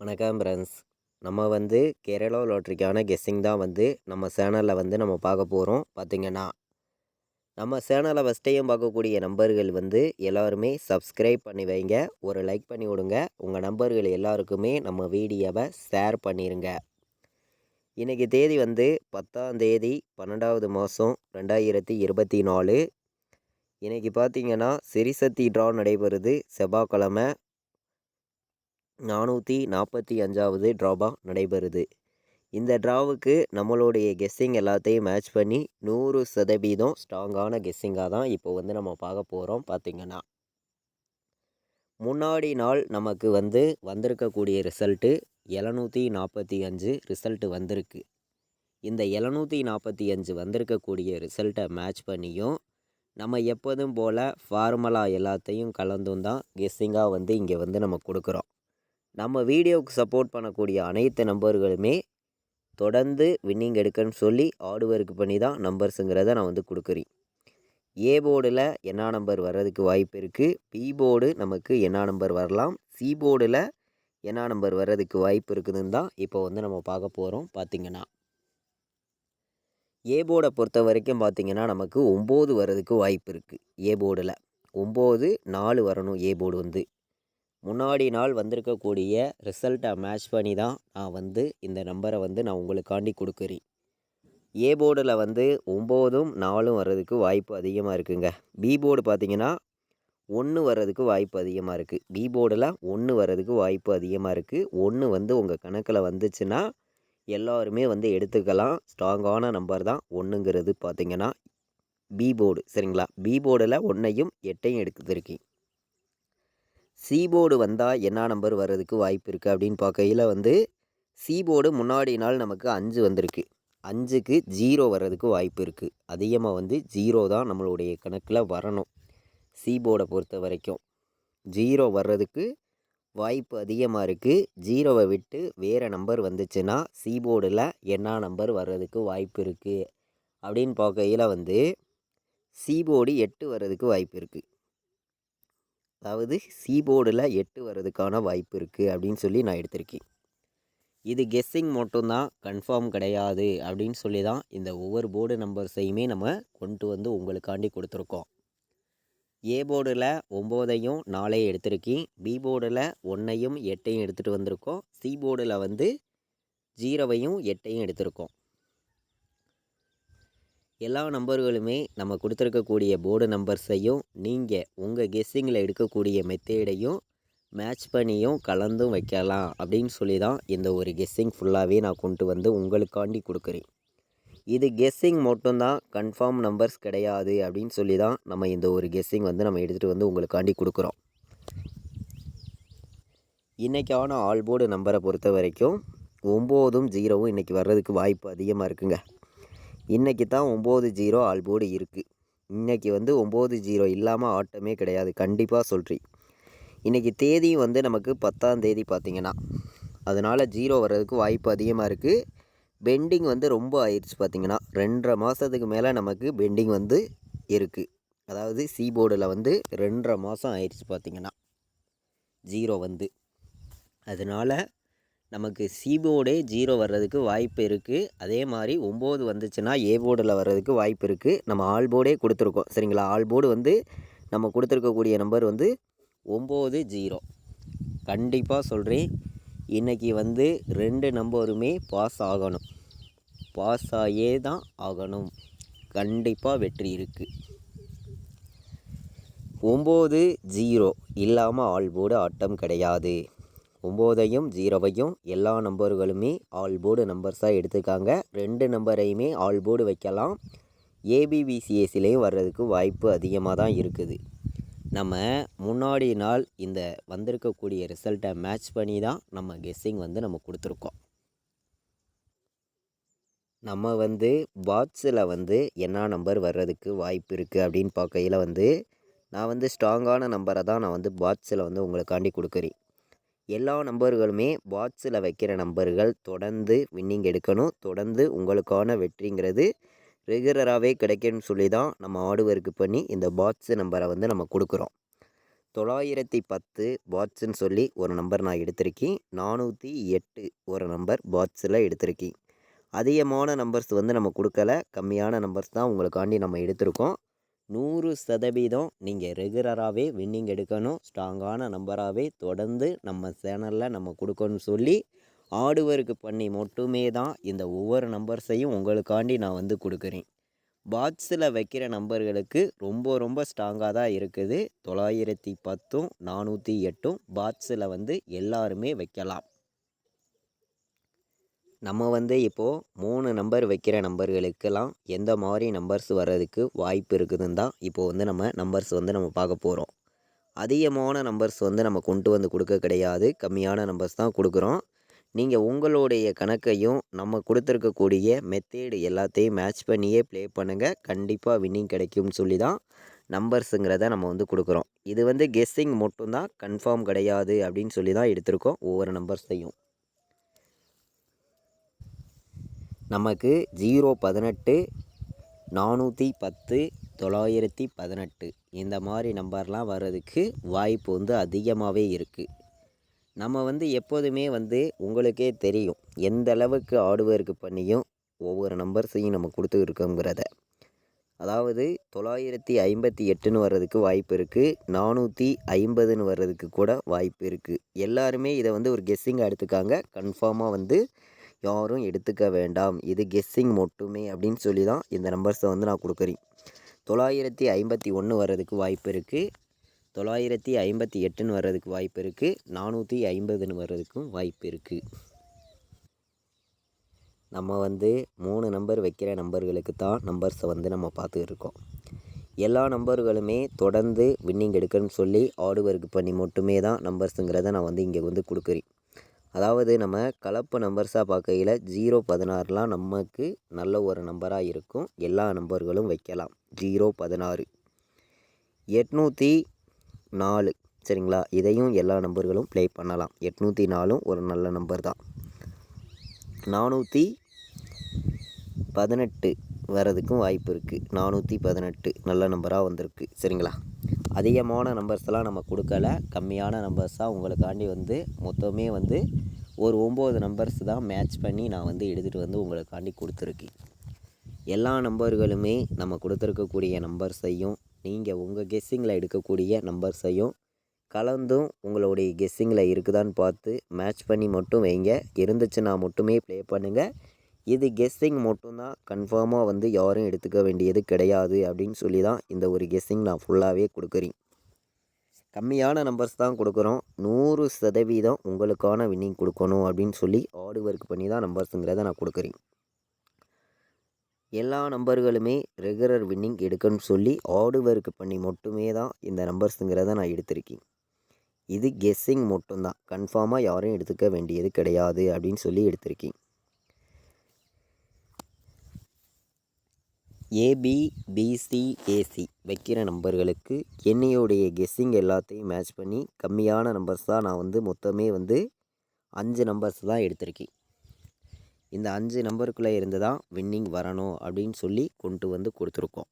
வணக்கம் ஃப்ரெண்ட்ஸ். நம்ம கேரளா லாட்ரிக்கான கெஸ்ஸிங் தான் நம்ம சேனலில் நம்ம பார்க்க போகிறோம். பார்த்திங்கன்னா நம்ம சேனலை ஃபஸ்ட்டையும் பார்க்கக்கூடிய நம்பர்கள் எல்லாருமே சப்ஸ்கிரைப் பண்ணி வைங்க, ஒரு லைக் பண்ணி விடுங்க. உங்கள் நம்பர்கள் எல்லாருக்குமே நம்ம வீடியோவை ஷேர் பண்ணிடுங்க. இன்றைக்கி தேதி 10ஆம் தேதி 12வது மாதம் 2024. இன்றைக்கி பார்த்திங்கன்னா சிறிசக்தி ட்ரா நடைபெறுது. செவ்வாய்க்கிழமை 445வது ட்ராபா நடைபெறுது. இந்த ட்ராவுக்கு நம்மளுடைய கெஸ்ஸிங் எல்லாத்தையும் மேட்ச் பண்ணி 100% ஸ்ட்ராங்கான கெஸ்ஸிங்காக தான் இப்போ நம்ம பார்க்க போகிறோம். பார்த்திங்கன்னா முன்னாடி நாள் நமக்கு வந்திருக்கக்கூடிய ரிசல்ட்டு 745 ரிசல்ட்டு வந்திருக்கு. இந்த 745 வந்திருக்கக்கூடிய ரிசல்ட்டை மேட்ச் பண்ணியும் நம்ம எப்போதும் போல் ஃபார்முலா எல்லாத்தையும் கலந்தும் தான் கெஸ்ஸிங்காக இங்கே நம்ம கொடுக்குறோம். நம்ம வீடியோவுக்கு சப்போர்ட் பண்ணக்கூடிய அனைத்து நம்பர்களுமே தொடர்ந்து வின்னிங் எடுக்கன்னு சொல்லி ஹார்ட் ஒர்க் பண்ணி தான் நம்பர்ஸுங்கிறத நான் கொடுக்குறேன். ஏ போர்டில் என்ன நம்பர் வர்றதுக்கு வாய்ப்பு இருக்குது, பி போர்டு நமக்கு என்ன நம்பர் வரலாம், சி போர்டில் என்ன நம்பர் வர்றதுக்கு வாய்ப்பு இருக்குதுன்னு தான் இப்போ நம்ம பார்க்க போகிறோம். பார்த்திங்கன்னா ஏ போர்டை பொறுத்த வரைக்கும் பார்த்திங்கன்னா நமக்கு 9 வர்றதுக்கு வாய்ப்பு இருக்குது. ஏ போர்டில் 9 4 வரணும். ஏ போர்டு முன்னாடி நாள் வந்திருக்கக்கூடிய ரிசல்ட்டை மேட்ச் பண்ணி தான் நான் இந்த நம்பரை நான் உங்களுக்காண்டி கொடுக்குறேன். ஏ போர்டில் 9ம் 4ம் வர்றதுக்கு வாய்ப்பு அதிகமாக இருக்குங்க. பி போர்டு பார்த்திங்கன்னா 1 வர்றதுக்கு வாய்ப்பு அதிகமாக இருக்குது. பி போர்டில் 1 வர்றதுக்கு வாய்ப்பு அதிகமாக இருக்குது. 1 உங்கள் கணக்கில் வந்துச்சுன்னா எல்லாருமே எடுத்துக்கலாம். ஸ்ட்ராங்கான நம்பர் தான் 1ங்கிறது. பார்த்திங்கன்னா பி போர்டு, சரிங்களா? பி போர்டில் 1ஐயும் 8ஐயும் எடுத்துருக்கேன். சி போர்டு வந்தால் என்ன நம்பர் வர்றதுக்கு வாய்ப்பு இருக்குது அப்படின்னு பார்க்கையில் சி போர்டு முன்னாடி நாள் நமக்கு 5 வந்திருக்கு. 5க்கு 0 வர்றதுக்கு வாய்ப்பு இருக்குது. அதிகமாக 0 தான் நம்மளுடைய கணக்கில் வரணும். சி போர்டை பொறுத்த வரைக்கும் 0 வர்றதுக்கு வாய்ப்பு அதிகமாக இருக்குது. 0வை விட்டு வேறு நம்பர் வந்துச்சுன்னா சி போர்டில் என்ன நம்பர் வர்றதுக்கு வாய்ப்பு இருக்குது அப்படின்னு பார்க்கையில் சி போர்டு 8 வர்றதுக்கு வாய்ப்பு இருக்குது. அதாவது சி போர்டில் 8 வர்றதுக்கான வாய்ப்பு இருக்குது அப்படின்னு சொல்லி நான் எடுத்திருக்கேன். இது கெஸ்ஸிங் மட்டும்தான், கன்ஃபார்ம் கிடையாது அப்படின்னு சொல்லி தான் இந்த ஒவ்வொரு போர்டு நம்பர்ஸையுமே நம்ம கொண்டு உங்களுக்காண்டி கொடுத்துருக்கோம். ஏ போர்டில் 9ஐயும் 4ஐயும் எடுத்திருக்கேன். பி போர்டில் 1ஐயும் 8ஐயும் எடுத்துகிட்டு வந்திருக்கோம். சி போர்டில் 0வையும் 8ஐயும் எடுத்திருக்கோம். எல்லா நம்பர்களுமே நம்ம கொடுத்துருக்கக்கூடிய போர்டு நம்பர்ஸையும் நீங்கள் உங்கள் கெஸ்ஸிங்கில் எடுக்கக்கூடிய மெத்தேடையும் மேட்ச் பண்ணியும் கலந்தும் வைக்கலாம் அப்படின்னு சொல்லி தான் இந்த ஒரு கெஸ்ஸிங் ஃபுல்லாகவே நான் கொண்டு உங்களுக்காண்டி கொடுக்குறேன். இது கெஸ்ஸிங் மட்டும்தான், கன்ஃபார்ம் நம்பர்ஸ் கிடையாது அப்படின்னு சொல்லி தான் நம்ம இந்த ஒரு கெஸ்ஸிங் நம்ம எடுத்துகிட்டு உங்களுக்காண்டி கொடுக்குறோம். இன்றைக்கான ஆல் போர்டு நம்பரை பொறுத்த வரைக்கும் 9ம் 0வும் இன்றைக்கி வர்றதுக்கு வாய்ப்பு அதிகமாக இருக்குங்க. இன்றைக்கி தான் 9-0 ஆல் போர்டு இருக்குது. இன்றைக்கி 9-0 இல்லாமல் ஆட்டமே கிடையாது, கண்டிப்பாக சொல்கிறேன். இன்றைக்கி தேதியும் நமக்கு 10ஆம் தேதி பார்த்திங்கன்னா, அதனால் 0 வர்றதுக்கு வாய்ப்பு அதிகமாக இருக்குது. பெண்டிங் ரொம்ப ஆயிடுச்சு. பார்த்திங்கன்னா 2.5 மாதத்துக்கு மேலே நமக்கு பெண்டிங் இருக்குது. அதாவது சி போர்டில் 2.5 மாதம் ஆயிடுச்சு பார்த்திங்கன்னா 0 அதனால் நமக்கு சி போர்டே 0 வர்றதுக்கு வாய்ப்பு இருக்குது. அதே மாதிரி 9 வந்துச்சுன்னா ஏ போர்டில் வர்றதுக்கு வாய்ப்பு இருக்குது. நம்ம ஆல் போர்டே கொடுத்துருக்கோம், சரிங்களா? ஆல் போர்டு நம்ம கொடுத்துருக்கக்கூடிய நம்பர் 9-0. கண்டிப்பாக சொல்கிறேன், இன்றைக்கி 2 நம்பருமே பாஸ் ஆகணும். பாஸ் ஆகியே தான் ஆகணும். கண்டிப்பாக வெற்றி இருக்குது. 9-0 இல்லாமல் ஆல் போர்டு ஆட்டம் கிடையாது. 9ஐயும் 0வையும் எல்லா நம்பர்களுமே ஆல் போர்டு நம்பர்ஸாக எடுத்துக்காங்க. 2 நம்பரையுமே ஆல் போர்டு வைக்கலாம். ஏபிபிசிஎஸ்சிலையும் வர்றதுக்கு வாய்ப்பு அதிகமாக தான் இருக்குது. நம்ம முன்னாடி நாள் இந்த வந்திருக்கக்கூடிய ரிசல்ட்டை மேட்ச் பண்ணி தான் நம்ம கெஸ்ஸிங் நம்ம கொடுத்துருக்கோம். நம்ம பாட்ஸில் என்ன நம்பர் வர்றதுக்கு வாய்ப்பு இருக்குது அப்படின்னு பார்க்கையில் நான் ஸ்ட்ராங்கான நம்பரை தான் நான் பாட்ஸில் உங்களுக்காண்டி கொடுக்குறேன். எல்லா நம்பர்களுமே பாட்ஸில் வைக்கிற நம்பர்கள் தொடர்ந்து வின்னிங் எடுக்கணும். தொடர்ந்து உங்களுக்கான வெற்றிங்கிறது ரெகுலராகவே கிடைக்குன்னு சொல்லி தான் நம்ம ஹார்ட் ஒர்க் பண்ணி இந்த பாட்ஸ் நம்பரை நம்ம கொடுக்குறோம். 910 பாட்ஸ்ன்னு சொல்லி ஒரு நம்பர் நான் எடுத்திருக்கேன். 408 ஒரு நம்பர் பாட்ஸில் எடுத்திருக்கேன். அதிகமான நம்பர்ஸ் வந்து நம்ம கொடுக்கல, கம்மியான நம்பர்ஸ் தான் உங்களுக்காண்டி நம்ம எடுத்திருக்கோம். 100% நீங்கள் ரெகுலராகவே வின்னிங் எடுக்கணும், ஸ்ட்ராங்கான நம்பராகவே தொடர்ந்து நம்ம சேனலில் நம்ம கொடுக்கணும்னு சொல்லி ஹார்ட் ஒர்க் பண்ணி மட்டுமே தான் இந்த ஒவ்வொரு நம்பர்ஸையும் உங்களுக்காண்டி நான் வந்து கொடுக்குறேன். பாக்ஸில் வைக்கிற நம்பர்களுக்கு ரொம்ப ரொம்ப ஸ்ட்ராங்காக தான் இருக்குது. 910 408 பாக்ஸில் வந்து எல்லாருமே வைக்கலாம். நம்ம வந்து இப்போது 3 நம்பர் வைக்கிற நம்பர்களுக்கெல்லாம் எந்த மாதிரி நம்பர்ஸ் வர்றதுக்கு வாய்ப்பு இருக்குதுன்னு தான் இப்போது வந்து நம்ம நம்பர்ஸ் வந்து நம்ம பார்க்க போகிறோம். அதிகமான நம்பர்ஸ் வந்து நம்ம கொண்டு வந்து கொடுக்க கிடையாது, கம்மியான நம்பர்ஸ் தான் கொடுக்குறோம். நீங்கள் உங்களுடைய கணக்கையும் நம்ம கொடுத்துருக்கக்கூடிய மெத்தேடு எல்லாத்தையும் மேட்ச் பண்ணியே ப்ளே பண்ணுங்கள். கண்டிப்பாக வின்னிங் கிடைக்கும்னு சொல்லி தான் நம்பர்ஸுங்கிறத நம்ம வந்து கொடுக்குறோம். இது வந்து கெஸ்ஸிங் மட்டும்தான், கன்ஃபார்ம் கிடையாது அப்படின்னு சொல்லி தான் எடுத்திருக்கோம் ஒவ்வொரு நம்பர்ஸையும். நமக்கு 018 410 918 இந்த மாதிரி நம்பர்லாம் வர்றதுக்கு வாய்ப்பு வந்து அதிகமாகவே இருக்குது. நம்ம வந்து எப்போதுமே வந்து உங்களுக்கே தெரியும் எந்த அளவுக்கு ஹார்ட் ஒர்க் பண்ணியும் ஒவ்வொரு நம்பர்ஸையும் நம்ம கொடுத்துருக்கோங்கிறத. அதாவது 958ன்னு வர்றதுக்கு வாய்ப்பு இருக்குது, 450ன்னு வர்றதுக்கு கூட வாய்ப்பு இருக்குது. எல்லாருமே இதை வந்து ஒரு கெஸ்ஸிங்காக எடுத்துக்காங்க, கன்ஃபார்மாக வந்து யாரும் எடுத்துக்க வேண்டாம், இது கெஸ்ஸிங் மட்டுமே அப்படின்னு சொல்லி தான் இந்த நம்பர்ஸை வந்து நான் கொடுக்குறேன். 951 வர்றதுக்கு வாய்ப்பு இருக்குது, 958ன்னு வர்றதுக்கு வாய்ப்பு இருக்குது, 450ன்னு வர்றதுக்கும் வாய்ப்பு இருக்குது. நம்ம வந்து 3 நம்பர் வைக்கிற நம்பர்களுக்கு தான் நம்பர்ஸை வந்து நம்ம பார்த்துக்கிட்டு இருக்கோம். எல்லா நம்பர்களுமே தொடர்ந்து வின்னிங் எடுக்கணும்னு சொல்லி ஹார்ட் ஒர்க் பண்ணி மட்டுமே தான் நம்பர்ஸுங்கிறத நான் வந்து இங்கே வந்து கொடுக்குறேன். அதாவது நம்ம கலப்பு நம்பர்ஸாக பார்க்கையில் 016லாம் நமக்கு நல்ல ஒரு நம்பராக இருக்கும். எல்லா நம்பர்களும் வைக்கலாம். 016 804 சரிங்களா, இதையும் எல்லா நம்பர்களும் ப்ளே பண்ணலாம். 804ம் ஒரு நல்ல நம்பர் தான். 418 வர்றதுக்கும் வாய்ப்பு இருக்குது. 418 நல்ல நம்பராக வந்திருக்கு சரிங்களா. அதிகமான நம்பர்ஸ்லாம் நம்ம கொடுக்கல, கம்மியான நம்பர்ஸாக உங்களுக்காண்டி வந்து மொத்தமே வந்து ஒரு 9 நம்பர்ஸ் தான் மேட்ச் பண்ணி நான் வந்து எடுத்துகிட்டு வந்து உங்களுக்காண்டி கொடுத்துருக்கேன். எல்லா நம்பர்களுமே நம்ம கொடுத்துருக்கக்கூடிய நம்பர்ஸையும் நீங்கள் உங்கள் கெஸ்ஸிங்கில் எடுக்கக்கூடிய நம்பர்ஸையும் கலந்தும் உங்களுடைய கெஸ்ஸிங்கில் இருக்குதான்னு பார்த்து மேட்ச் பண்ணி மட்டும் வைங்க. இருந்துச்சுன்னா மட்டுமே ப்ளே பண்ணுங்கள். இது கெஸ்ஸிங் மட்டும்தான், கன்ஃபார்மாக வந்து யாரும் எடுத்துக்க வேண்டியது கிடையாது அப்படின்னு சொல்லி தான் இந்த ஒரு கெஸ்ஸிங் நான் ஃபுல்லாகவே கொடுக்குறேன். கம்மியான நம்பர்ஸ் தான் கொடுக்குறோம். 100% உங்களுக்கான வின்னிங் கொடுக்கணும் அப்படின்னு சொல்லி ஹார்ட் ஒர்க் பண்ணி தான் நம்பர்ஸுங்கிறத நான் கொடுக்குறேன். எல்லா நம்பர்களுமே ரெகுலர் வின்னிங் எடுக்கணும்னு சொல்லி ஹார்ட் ஒர்க் பண்ணி மட்டுமே தான் இந்த நம்பர்ஸுங்கிறத நான் எடுத்திருக்கேன். இது கெஸ்ஸிங் மட்டும்தான், கன்ஃபார்மாக யாரும் எடுத்துக்க வேண்டியது கிடையாது அப்படின்னு சொல்லி எடுத்திருக்கேன். ABBCAC வைக்கிற நம்பர்களுக்கு என்னையோடைய கெஸ்ஸிங் எல்லாத்தையும் மேட்ச் பண்ணி கம்மியான நம்பர்ஸ் தான் நான் வந்து மொத்தமே வந்து 5 நம்பர்ஸ் தான் எடுத்திருக்கேன். இந்த 5 நம்பருக்குள்ளே இருந்து தான் வின்னிங் வரணும் அப்படின்னு சொல்லி கொண்டு வந்து கொடுத்துருக்கோம்.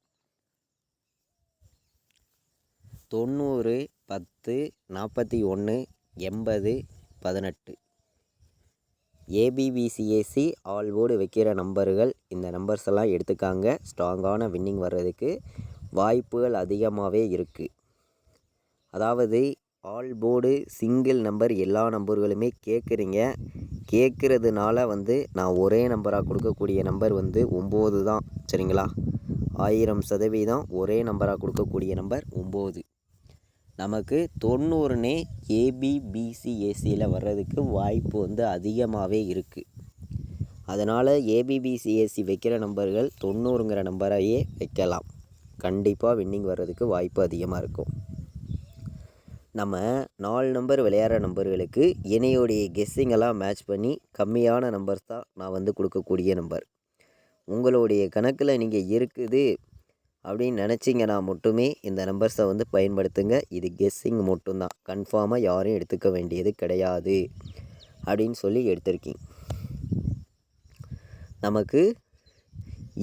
90 10 41 80 18 ABBCAC ஆல் போர்டு வைக்கிற நம்பர்கள் இந்த நம்பர்ஸ் எல்லாம் எடுத்துக்காங்க. ஸ்ட்ராங்கான வின்னிங் வர்றதுக்கு வாய்ப்புகள் அதிகமாகவே இருக்குது. அதாவது ஆல் போர்டு சிங்கிள் நம்பர் எல்லா நம்பர்களுமே கேட்குறீங்க. கேட்குறதுனால வந்து நான் ஒரே நம்பராக கொடுக்கக்கூடிய நம்பர் வந்து 9 தான் சரிங்களா. 1000% ஒரே நம்பராக கொடுக்கக்கூடிய நம்பர் 9. நமக்கு 90னே ABBCACயில் வர்றதுக்கு வாய்ப்பு வந்து அதிகமாகவே இருக்குது. அதனால் ABBCAC வைக்கிற நம்பர்கள் 90ங்கிற நம்பரையே வைக்கலாம். கண்டிப்பாக வின்னிங் வர்றதுக்கு வாய்ப்பு அதிகமாக இருக்கும். நம்ம 4 நம்பர் விளையாடுற நம்பர்களுக்கு இணையோடைய கெஸ்ஸிங்கெல்லாம் மேட்ச் பண்ணி கம்மியான நம்பர்ஸ் தான் நான் வந்து கொடுக்கக்கூடிய நம்பர். உங்களுடைய கணக்கில் நீங்கள் இருக்குது அப்படின்னு நினச்சிங்கன்னா மட்டுமே இந்த நம்பர்ஸை வந்து பயன்படுத்துங்க. இது கெஸ்ஸிங் மட்டும்தான், கன்ஃபார்மாக யாரும் எடுத்துக்க வேண்டியது கிடையாது அப்படின்னு சொல்லி எடுத்திருக்கீங்க. நமக்கு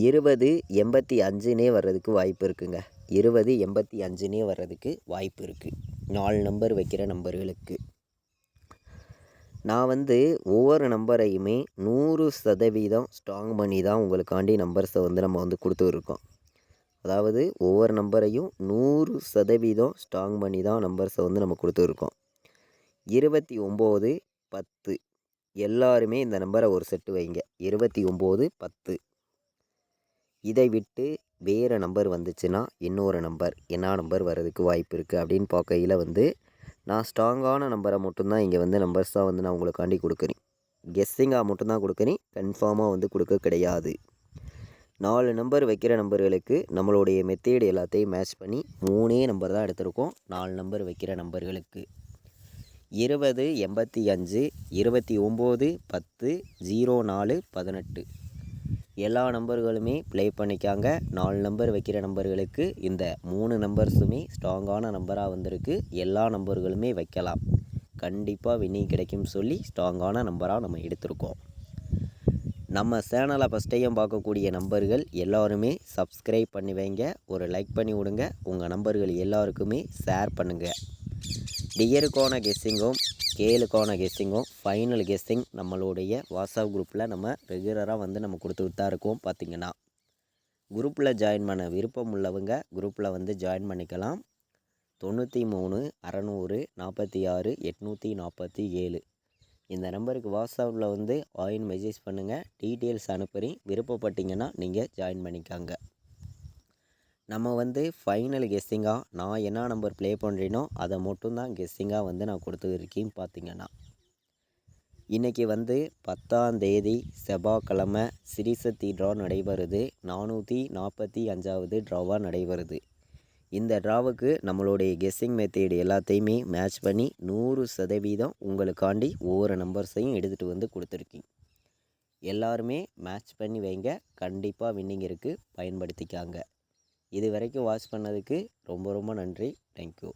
2085னே வர்றதுக்கு வாய்ப்பு இருக்குங்க. 2085னே வர்றதுக்கு வாய்ப்பு இருக்குது. 4 நம்பர் வைக்கிற நம்பர்களுக்கு. நான் வந்து ஒவ்வொரு நம்பரையுமே 100% ஸ்ட்ராங் பண்ணி தான் உங்களுக்காண்டி நம்பர்ஸை வந்து நம்ம வந்து கொடுத்துருக்கோம். அதாவது ஒவ்வொரு நம்பரையும் 100% ஸ்ட்ராங் பண்ணி தான் நம்பர்ஸை வந்து நம்ம கொடுத்துருக்கோம். 29 10 எல்லாருமே இந்த நம்பரை ஒரு செட்டு வைங்க. 29 10. இதை விட்டு வேறு நம்பர் வந்துச்சுன்னா இன்னொரு நம்பர் என்ன நம்பர் வர்றதுக்கு வாய்ப்பு இருக்குது அப்படின்னு பார்க்கையில் வந்து நான் ஸ்ட்ராங்கான நம்பரை மட்டும்தான் இங்கே வந்து நம்பர்ஸாக வந்து நான் உங்களுக்காண்டி கொடுக்குறேன். கெஸ்ஸிங்காக மட்டும்தான் கொடுக்குறேன், கன்ஃபார்மாக வந்து கொடுக்க கிடையாது. 4 நம்பர் வைக்கிற நம்பர்களுக்கு நம்மளுடைய மெத்தேடு எல்லாத்தையும் மேட்ச் பண்ணி 3 நம்பர் தான் எடுத்திருக்கோம். 4 நம்பர் வைக்கிற நம்பர்களுக்கு 20 85 29 10 04 18 எல்லா நம்பர்களுமே ப்ளே பண்ணிக்காங்க. 4 நம்பர் வைக்கிற நம்பர்களுக்கு இந்த 3 நம்பர்ஸுமே ஸ்ட்ராங்கான நம்பராக வந்திருக்கு. எல்லா நம்பர்களுமே வைக்கலாம், கண்டிப்பாக வின்னிங் கிடைக்கும் சொல்லி ஸ்ட்ராங்கான நம்பராக நம்ம எடுத்திருக்கோம். நம்ம சேனலை ஃபஸ்ட் டைம் பார்க்கக்கூடிய நம்பர்கள் எல்லாருமே சப்ஸ்கிரைப் பண்ணி வைங்க, ஒரு லைக் பண்ணி விடுங்க, உங்கள் நம்பர்கள் எல்லாருக்குமே ஷேர் பண்ணுங்கள். டியருக்கான கெஸ்ஸிங்கும் கேளுக்கான கெஸ்ஸிங்கும் ஃபைனல் கெஸ்ஸிங் நம்மளுடைய வாட்ஸ்அப் குரூப்பில் நம்ம ரெகுலராக வந்து நம்ம கொடுத்துட்டு தான் இருக்கோம். பார்த்திங்கன்னா குரூப்பில் ஜாயின் பண்ண விருப்பம் உள்ளவங்க குரூப்பில் வந்து ஜாயின் பண்ணிக்கலாம். 93 600 46 847 இந்த நம்பருக்கு வாட்ஸ்அப்பில் வந்து ஆயின் மெசேஜ் பண்ணுங்கள், டீட்டெயில்ஸ் அனுப்புகிறேன். விருப்பப்பட்டீங்கன்னா நீங்கள் ஜாயின் பண்ணிக்காங்க. நம்ம வந்து ஃபைனல் கெஸ்ஸிங்காக நான் என்ன நம்பர் ப்ளே பண்ணுறேனோ அதை மட்டும்தான் கெஸ்ஸிங்காக வந்து நான் கொடுத்துருக்கேன். பார்த்திங்கன்னா இன்றைக்கி வந்து 10ஆம் தேதி செவ்வாய்க்கிழமை சிறிசக்தி ட்ரா நடைபெறுது. 445வது ட்ராவாக நடைபெறுது. இந்த ட்ராவுக்கு நம்மளுடைய கெஸ்ஸிங் மெத்தேடு எல்லாத்தையுமே மேட்ச் பண்ணி 100% உங்களுக்காண்டி ஒவ்வொரு நம்பர்ஸையும் எடுத்துகிட்டு வந்து கொடுத்துருக்கேன். எல்லாருமே மேட்ச் பண்ணி வைங்க, கண்டிப்பாக வின்னிங் இருக்குது, பயன்படுத்திக்காங்க. இது வரைக்கும் வாட்ச் பண்ணதுக்கு ரொம்ப ரொம்ப நன்றி. தேங்க்யூ.